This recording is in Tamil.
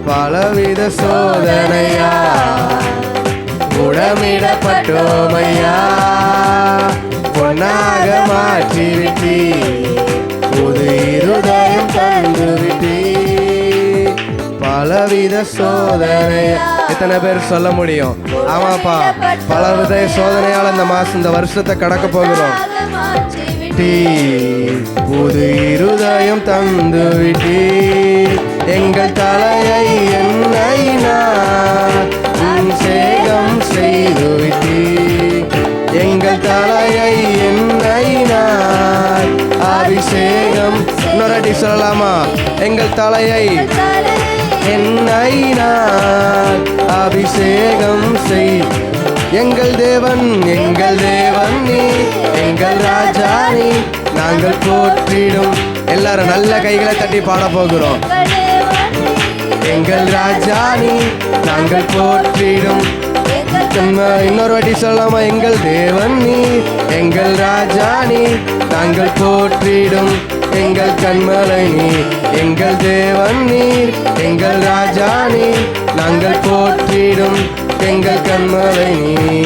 பலவித சோதனையா உடமிடப்பட்டோமையா, பொன்னாக மாற்றிவிட்டி, புது இருதயம் தந்துவிட்டி. பலவித சோதனையா. எத்தனை பேர் சொல்ல முடியும்? ஆமாப்பா, பலவித சோதனையால் இந்த வருஷத்தை கடக்க போகிறோம். புது இருதயம் தந்து விட்டி, எங்கள் தலையை எண்ணெயினால் அபிஷேகம் செய்து விட்டி, எங்கள் தலையை எண்ணெயினால் அபிஷேகம். இன்னொரு சொல்லலாமா? எங்கள் தலையை எண்ணெயினால் அபிஷேகம் செய். எங்கள் தேவன் நீ, எங்கள் ராஜா நீ, நாங்கள் போற்றிடும். எல்லாரும் நல்ல கைகளை தட்டி பாட போகிறோம். எங்கள் ராஜா நீ, நாங்கள் போற்றிடும். இன்னொரு வாட்டி சொல்லலாமா? எங்கள் தேவன் நீ, எங்கள் ராஜா நீ, நாங்கள் போற்றிடும். எங்கள் கண்மலை நீ, எங்கள் தேவன் நீர், எங்கள் ராஜா நீ, நாங்கள் போற்றிடும். எங்கள் கண்மலை நீ.